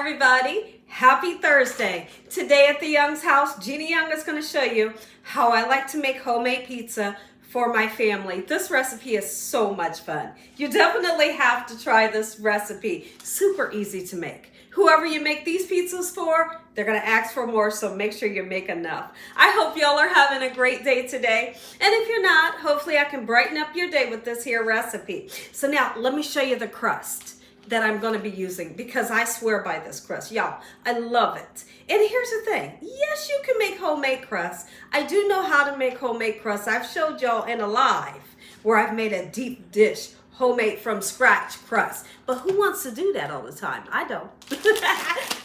everybody. Happy Thursday. Today at the Young's house, Gina Young is going to show you how I like to make homemade pizza for my family. This recipe is so much fun. You definitely have to try this recipe. Super easy to make. Whoever you make these pizzas for, they're going to ask for more, so make sure you make enough. I hope y'all are having a great day today. And if you're not, hopefully I can brighten up your day with this here recipe. So now, let me show you the crust that I'm going to be using, because I swear by this crust. Y'all, I love it. And here's the thing. Yes, you can make homemade crust. I do know how to make homemade crust. I've showed y'all in a live where I've made a deep dish homemade from scratch crust. But who wants to do that all the time? I don't.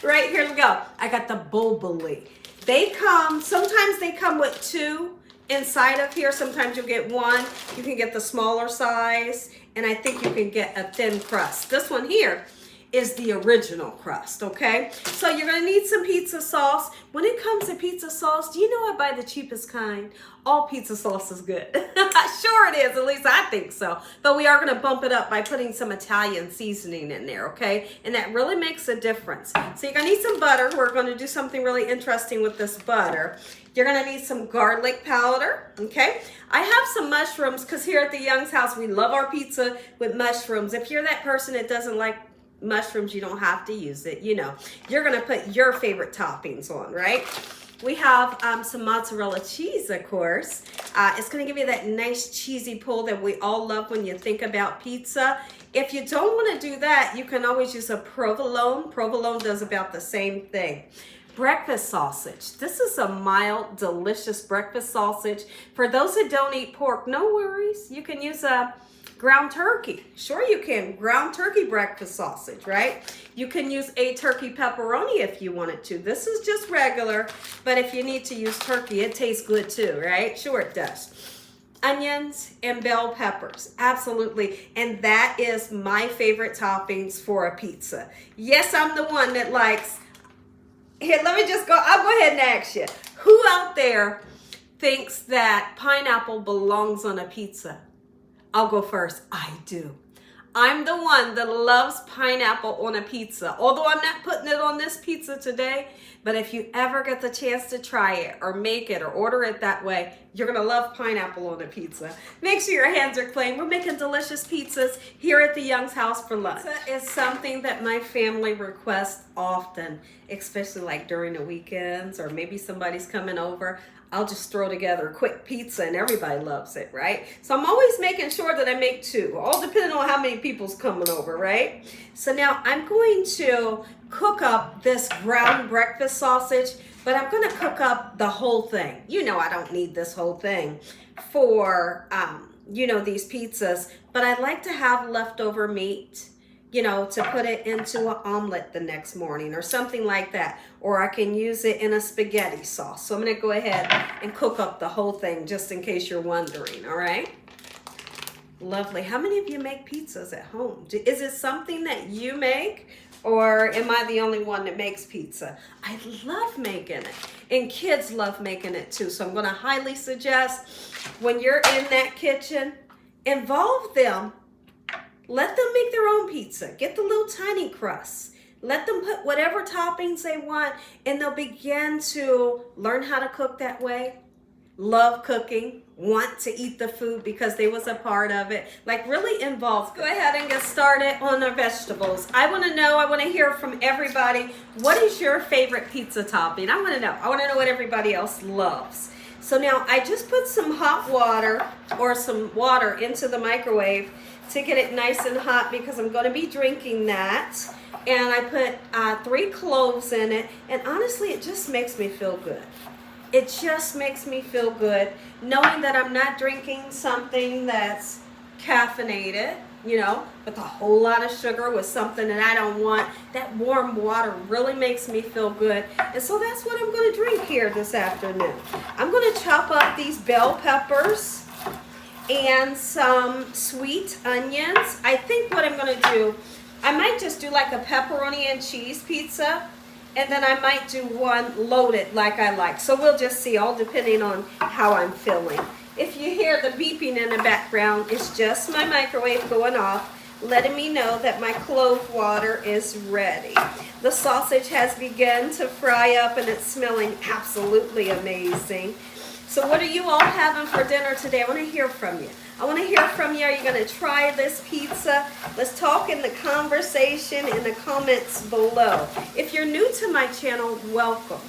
Right, here we go. I got the bulbuli. Sometimes they come with two inside of here. Sometimes you'll get one. You can get the smaller size, and I think you can get a thin crust. This one here is the original crust, okay? So you're gonna need some pizza sauce. When it comes to pizza sauce, do you know I buy the cheapest kind? All pizza sauce is good. Sure it is, at least I think so. But we are gonna bump it up by putting some Italian seasoning in there, okay? And that really makes a difference. So you're gonna need some butter. We're gonna do something really interesting with this butter. You're gonna need some garlic powder, okay? I have some mushrooms, because here at the Young's house, we love our pizza with mushrooms. If you're that person that doesn't like mushrooms, you don't have to use it. You know, you're gonna put your favorite toppings on, right? We have some mozzarella cheese, of course. It's gonna give you that nice cheesy pull that we all love when you think about pizza. If you don't wanna do that, you can always use a provolone. Provolone does about the same thing. Breakfast sausage. This is a mild, delicious breakfast sausage. For those that don't eat pork, no worries. You can use a ground turkey. Sure you can. Ground turkey breakfast sausage, right? You can use a turkey pepperoni if you wanted to. This is just regular, but if you need to use turkey, it tastes good too, right? Sure it does. Onions and bell peppers, absolutely. And that is my favorite toppings for a pizza. Yes, I'm the one that likes. Here, let me just go. I'll go ahead and ask you. Who out there thinks that pineapple belongs on a pizza? I'll go first. I do. I'm the one that loves pineapple on a pizza. Although I'm not putting it on this pizza today, but if you ever get the chance to try it or make it or order it that way, you're gonna love pineapple on a pizza. Make sure your hands are clean. We're making delicious pizzas here at the Young's house for lunch. Pizza is something that my family requests often, especially like during the weekends or maybe somebody's coming over. I'll just throw together a quick pizza and everybody loves it, right? So I'm always making sure that I make two, all depending on how many people's coming over, right? So now I'm going to cook up this ground breakfast sausage, but I'm gonna cook up the whole thing. You know I don't need this whole thing for, these pizzas, but I like to have leftover meat, to put it into an omelet the next morning or something like that. Or I can use it in a spaghetti sauce. So I'm gonna go ahead and cook up the whole thing just in case you're wondering, all right? Lovely. How many of you make pizzas at home? Is it something that you make, or am I the only one that makes pizza? I love making it, and kids love making it too. So I'm gonna highly suggest when you're in that kitchen, involve them. Let them make their own pizza. Get the little tiny crusts. Let them put whatever toppings they want, and they'll begin to learn how to cook that way. Love cooking, want to eat the food because they was a part of it. Like really involved. Go ahead and get started on our vegetables. I want to hear from everybody. What is your favorite pizza topping? I want to know what everybody else loves. So now I just put some hot water or some water into the microwave to get it nice and hot because I'm going to be drinking that. And I put 3 cloves in it, and honestly it just makes me feel good. It just makes me feel good knowing that I'm not drinking something that's caffeinated, with a whole lot of sugar, with something that I don't want. That warm water really makes me feel good. And so that's what I'm going to drink here this afternoon. I'm going to chop up these bell peppers and some sweet onions. I think what I'm going to do, I might just do like a pepperoni and cheese pizza, and then I might do one loaded like I like. So we'll just see, all depending on how I'm feeling. If you hear the beeping in the background, it's just my microwave going off. letting me know that my clove water is ready. The sausage has begun to fry up and it's smelling absolutely amazing. So what are you all having for dinner today? I want to hear from you. I want to hear from you. Are you going to try this pizza? Let's talk in the conversation in the comments below. If you're new to my channel, welcome.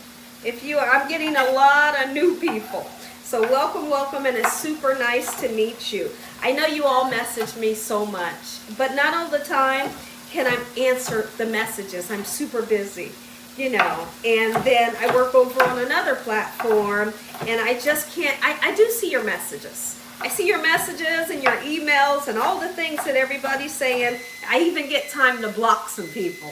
If you are, I'm getting a lot of new people. So welcome, welcome, and it's super nice to meet you. I know you all message me so much, but not all the time can I answer the messages. I'm super busy, you know, and then I work over on another platform, and I just can't, I do see your messages. I see your messages and your emails and all the things that everybody's saying. I even get time to block some people.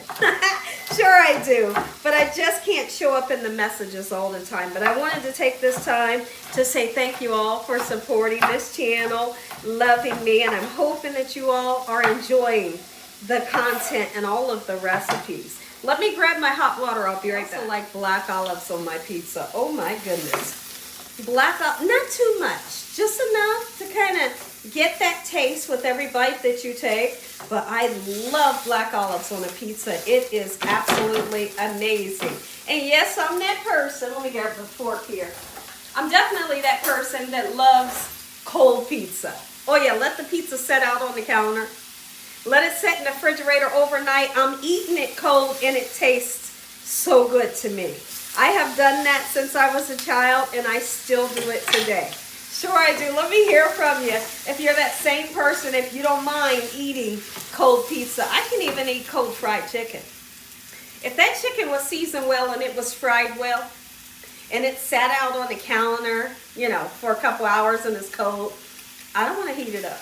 Sure I do, but I just can't show up in the messages all the time. But I wanted to take this time to say thank you all for supporting this channel, loving me, and I'm hoping that you all are enjoying the content and all of the recipes. Let me grab my hot water. I'll be right back. I also like black olives on my pizza. Oh my goodness. Black olives, not too much, just enough to kind of get that taste with every bite that you take. But I love black olives on a pizza. It is absolutely amazing. And yes, I'm that person. Let me grab the fork here. I'm definitely that person that loves cold pizza. Oh yeah, let the pizza set out on the counter. Let it sit in the refrigerator overnight. I'm eating it cold and it tastes so good to me. I have done that since I was a child and I still do it today. Sure I do. Let me hear from you. If you're that same person, if you don't mind eating cold pizza. I can even eat cold fried chicken. If that chicken was seasoned well and it was fried well and it sat out on the counter, you know, for a couple hours and it's cold, I don't want to heat it up.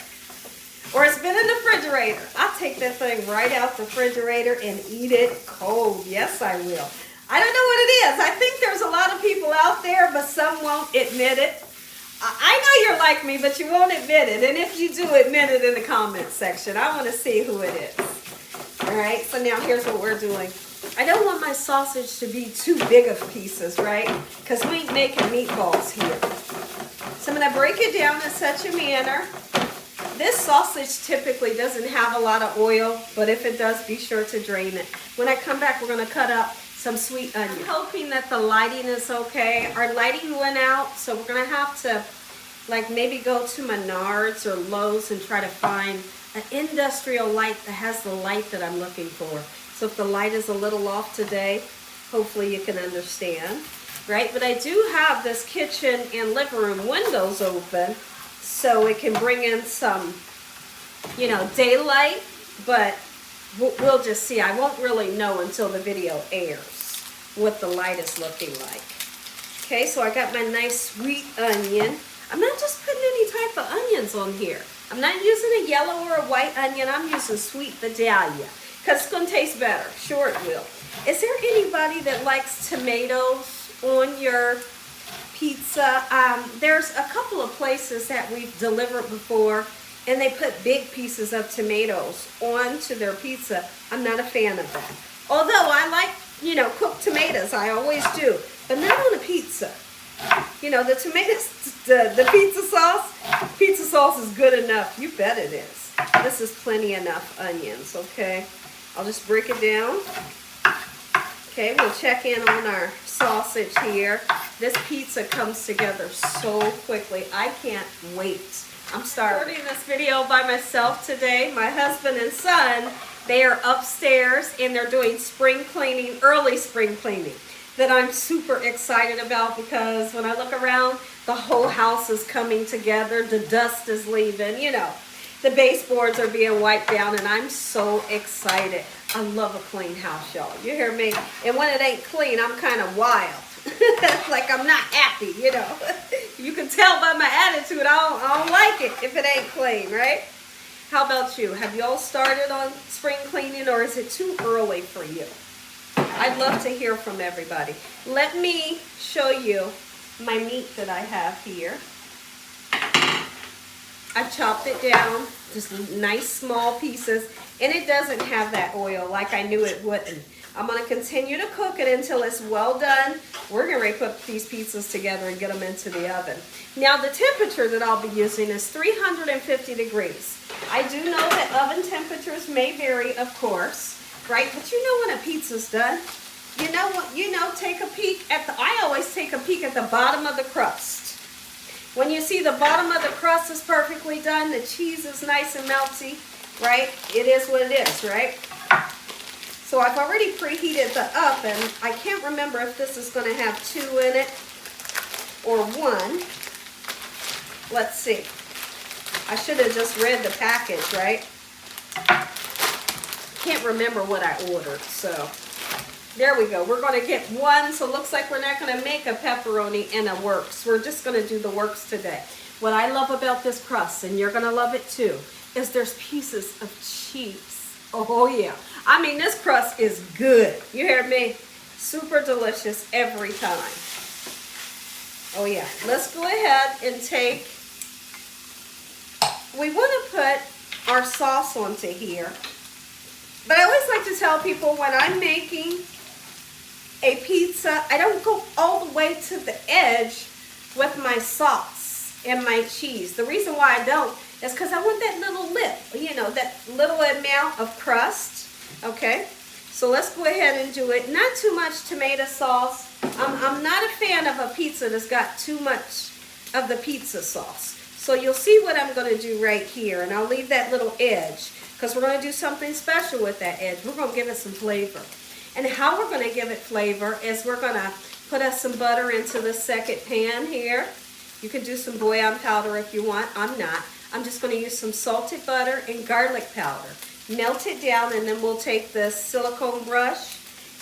Or it's been in the refrigerator. I'll take that thing right out the refrigerator and eat it cold. Yes, I will. I don't know what it is. I think there's a lot of people out there, but some won't admit it. I know you're like me, but you won't admit it. And if you do, admit it in the comments section. I want to see who it is. All right, so now here's what we're doing. I don't want my sausage to be too big of pieces, right? Because we ain't making meatballs here. So I'm going to break it down in such a manner. This sausage typically doesn't have a lot of oil, but if it does, be sure to drain it. When I come back, we're going to cut up some sweet onion. I'm hoping that the lighting is okay. Our lighting went out, so we're going to have to like maybe go to Menards or Lowe's and try to find an industrial light that has the light that I'm looking for. So if the light is a little off today, hopefully you can understand, right? But I do have this kitchen and living room windows open, so it can bring in some, you know, daylight, but we'll just see. I won't really know until the video airs what the light is looking like. Okay, so I got my nice sweet onion. I'm not just putting any type of onions on here. I'm not using a yellow or a white onion. I'm using sweet Vidalia because it's going to taste better. Sure it will. Is there anybody that likes tomatoes on your pizza? There's a couple of places that we've delivered before, and they put big pieces of tomatoes onto their pizza. I'm not a fan of that. Although I like, you know, cooked tomatoes. I always do. But not on a pizza. You know, the tomatoes, the pizza sauce is good enough. You bet it is. This is plenty enough onions, okay? I'll just break it down. Okay, we'll check in on our sausage here. This pizza comes together so quickly. I can't wait. I'm starting this video by myself today. My husband and son, they are upstairs and they're doing spring cleaning, early spring cleaning, that I'm super excited about because when I look around, the whole house is coming together. The dust is leaving, you know. The baseboards are being wiped down and I'm so excited. I love a clean house, y'all. You hear me? And when it ain't clean, I'm kind of wild. Like I'm not happy, you know. You can tell by my attitude, I don't like it if it ain't clean, right? How about you? Have you all started on spring cleaning or is it too early for you? I'd love to hear from everybody. Let me show you my meat that I have here. I chopped it down, just nice small pieces, and it doesn't have that oil like I knew it wouldn't. I'm going to continue to cook it until it's well done. We're going to put these pizzas together and get them into the oven. Now the temperature that I'll be using is 350 degrees. I do know that oven temperatures may vary, of course, right? But you know when a pizza's done, you know what? Take a peek at I always take a peek at the bottom of the crust. When you see the bottom of the crust is perfectly done, the cheese is nice and melty, right? It is what it is, right? So I've already preheated the oven. I can't remember if this is going to have 2 in it or 1. Let's see. I should have just read the package, right? Can't remember what I ordered, so there we go. We're going to get 1, so it looks like we're not going to make a pepperoni and a works. We're just going to do the works today. What I love about this crust, and you're going to love it too, is there's pieces of cheese. Oh yeah. I mean, this crust is good. You hear me? Super delicious every time. Oh yeah. Let's go ahead and we want to put our sauce onto here. But I always like to tell people when I'm making a pizza, I don't go all the way to the edge with my sauce and my cheese. The reason why I don't is because I want that little lip, that little amount of crust. Okay, so let's go ahead and do it. Not too much tomato sauce. I'm not a fan of a pizza that's got too much of the pizza sauce. So you'll see what I'm going to do right here, and I'll leave that little edge because we're going to do something special with that edge. We're going to give it some flavor. And how we're going to give it flavor is we're going to put us some butter into the second pan here. You can do some bouillon powder if you want. I'm not. I'm just going to use some salted butter and garlic powder. Melt it down, and then we'll take this silicone brush,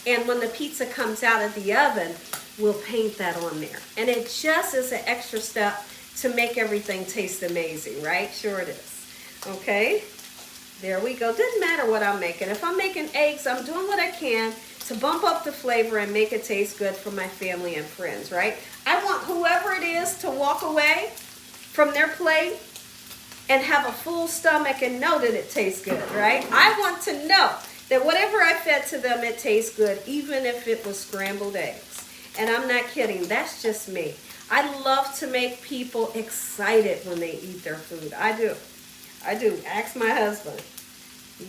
and when the pizza comes out of the oven, we'll paint that on there. And it just is an extra step to make everything taste amazing, right? Sure it is. Okay, there we go. Doesn't matter what I'm making. If I'm making eggs, I'm doing what I can to bump up the flavor and make it taste good for my family and friends, right? I want whoever it is to walk away from their plate and have a full stomach and know that it tastes good, right? I want to know that whatever I fed to them, it tastes good, even if it was scrambled eggs. And I'm not kidding. That's just me. I love to make people excited when they eat their food. I do. I do. Ask my husband.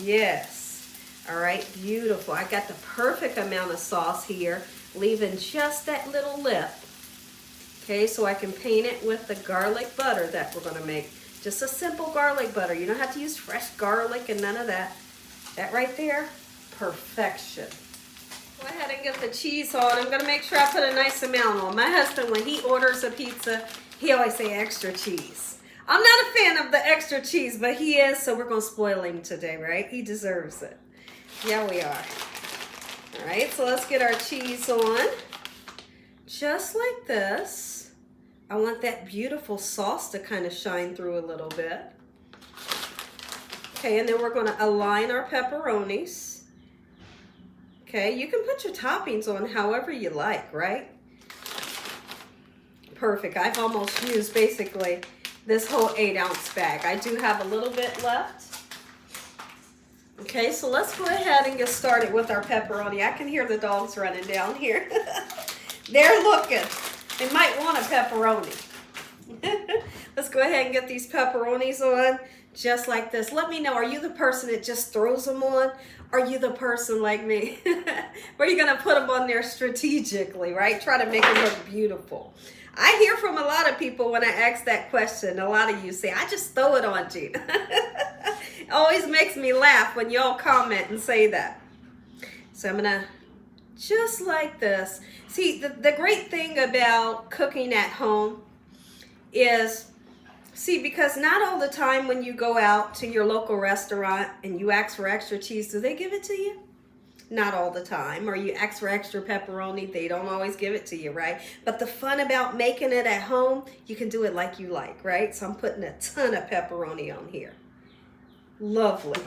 Yes. All right. Beautiful. I got the perfect amount of sauce here, leaving just that little lip. Okay, so I can paint it with the garlic butter that we're going to make. Just a simple garlic butter. You don't have to use fresh garlic and none of that. That right there, perfection. Go ahead and get the cheese on. I'm going to make sure I put a nice amount on. My husband, when he orders a pizza, he always say extra cheese. I'm not a fan of the extra cheese, but he is, so we're going to spoil him today, right? He deserves it. Yeah, we are. All right, so let's get our cheese on. Just like this. I want that beautiful sauce to kind of shine through a little bit. Okay, and then we're going to align our pepperonis. Okay, you can put your toppings on however you like, right? Perfect. I've almost used basically this whole 8-ounce bag. I do have a little bit left. Okay, so let's go ahead and get started with our pepperoni. I can hear the dogs running down here. They're looking. They might want a pepperoni. Let's go ahead and get these pepperonis on just like this. Let me know, are you the person that just throws them on? Are you the person like me where you're going to put them on there strategically, right? Try to make it look beautiful. I hear from a lot of people when I ask that question. A lot of you say, I just throw it on, Gina. It always makes me laugh when y'all comment and say that. So I'm going to just like this. See, the great thing about cooking at home is, see, because not all the time when you go out to your local restaurant and you ask for extra cheese, do they give it to you? Not all the time. Or you ask for extra pepperoni, they don't always give it to you, right? But the fun about making it at home, you can do it like you like, right? So I'm putting a ton of pepperoni on here. Lovely.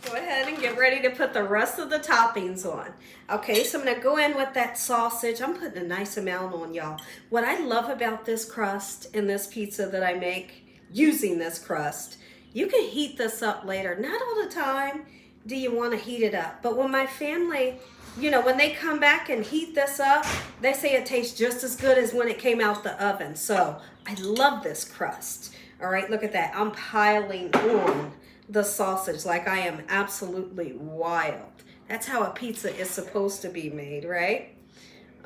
Go ahead and get ready to put the rest of the toppings on. Okay, so I'm going to go in with that sausage. I'm putting a nice amount on, y'all. What I love about this crust and this pizza that I make using this crust, you can heat this up later. Not all the time do you want to heat it up. But when my family you know, when they come back and heat this up, they say it tastes just as good as when it came out the oven. So I love this crust. All right, look at that. I'm piling on the sausage like I am absolutely wild. That's how a pizza is supposed to be made, right?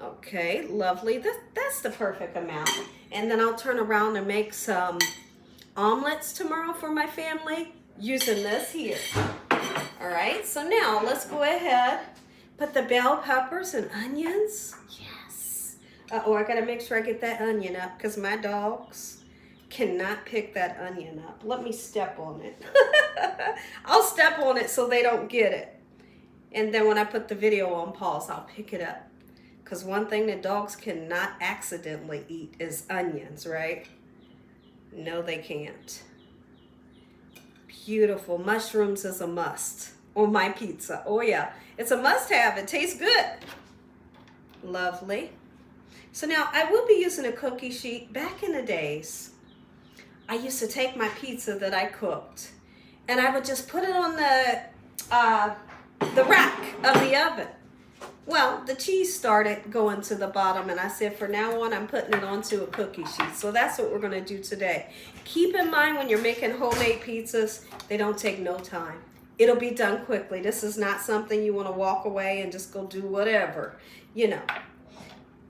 Okay, lovely. That's the perfect amount. And then I'll turn around and make some omelets tomorrow for my family using this here. All right, so now let's go ahead, put the bell peppers and onions. Yes. Uh-oh, I gotta make sure I get that onion up because my dogs cannot pick that onion up. Let me step on it. I'll step on it so they don't get it. And then when I put the video on pause, I'll pick it up. Because one thing that dogs cannot accidentally eat is onions, right? No, they can't. Beautiful. Mushrooms is a must on my pizza. Oh yeah, it's a must-have. It tastes good. Lovely. So now I will be using a cookie sheet. Back in the days, I used to take my pizza that I cooked and I would just put it on the rack of the oven. Well, the cheese started going to the bottom and I said, for now on, I'm putting it onto a cookie sheet. So that's what we're gonna do today. Keep in mind when you're making homemade pizzas, they don't take no time. It'll be done quickly. This is not something you wanna walk away and just go do whatever, you know.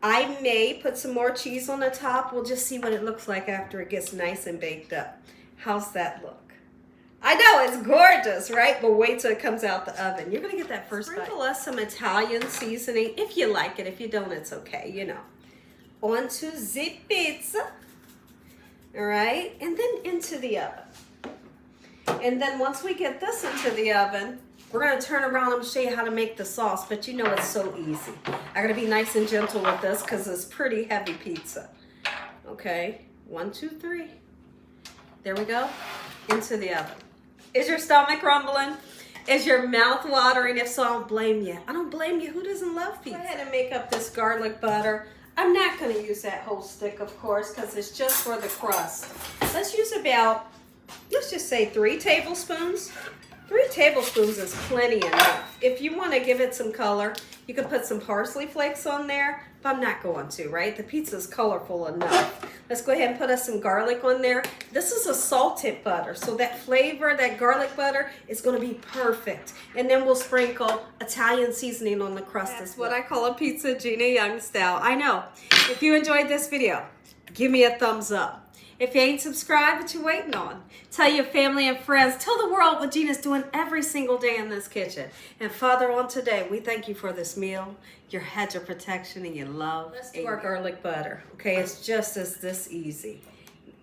I may put some more cheese on the top. We'll just see what it looks like after it gets nice and baked up. How's that look? I know, it's gorgeous, right? But wait till it comes out the oven. You're gonna get that first bite. Sprinkle us some Italian seasoning. If you like it, if you don't, it's okay, you know. Onto the pizza, all right? And then into the oven. And then once we get this into the oven, we're gonna turn around and show you how to make the sauce, but you know it's so easy. I gotta be nice and gentle with this because it's pretty heavy pizza. Okay, 1, 2, 3. There we go, into the oven. Is your stomach rumbling? Is your mouth watering? If so, I don't blame you. I don't blame you. Who doesn't love pizza? Go ahead and make up this garlic butter. I'm not going to use that whole stick, of course, because it's just for the crust. Let's use about, let's just say 3 tablespoons. 3 tablespoons is plenty enough. If you want to give it some color, you can put some parsley flakes on there, but I'm not going to, right? The pizza is colorful enough. Let's go ahead and put us some garlic on there. This is a salted butter, so that flavor, that garlic butter, is going to be perfect. And then we'll sprinkle Italian seasoning on the crust. That's what I call a pizza Gina Young style. I know. If you enjoyed this video, give me a thumbs up. If you ain't subscribed, what you waiting on? Tell your family and friends. Tell the world what Gina's doing every single day in this kitchen. And Father, on today, we thank you for this meal, your hedge of protection, and your love. Let's do our garlic butter. Okay, it's just this easy.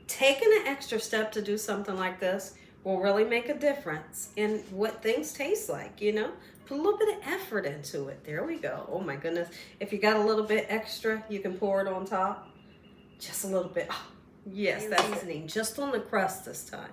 Taking an extra step to do something like this will really make a difference in what things taste like, you know? Put a little bit of effort into it. There we go. Oh my goodness. If you got a little bit extra, you can pour it on top. Just a little bit. Oh. Yes, that's seasoning just on the crust this time.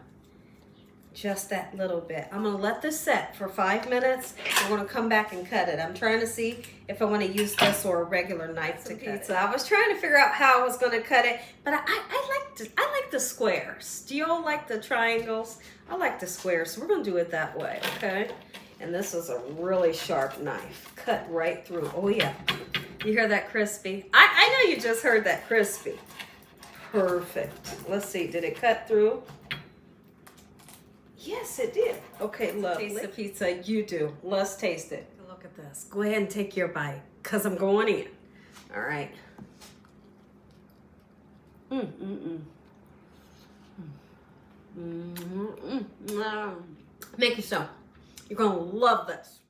Just that little bit. I'm gonna let this set for 5 minutes. I'm gonna come back and cut it. I'm trying to see if I want to use this or a regular knife to cut it. I was trying to figure out how I was gonna cut it, but I like the squares. Do you all like the triangles? I like the squares, so we're gonna do it that way, okay? And this is a really sharp knife. Cut right through. Oh yeah. You hear that crispy? I know you just heard that crispy. Perfect. Let's see, did it cut through? Yes, it did. Okay, lovely. Taste the pizza, you do. Let's taste it. Look at this. Go ahead and take your bite, because I'm going in. All right. Make it so. You're going to love this.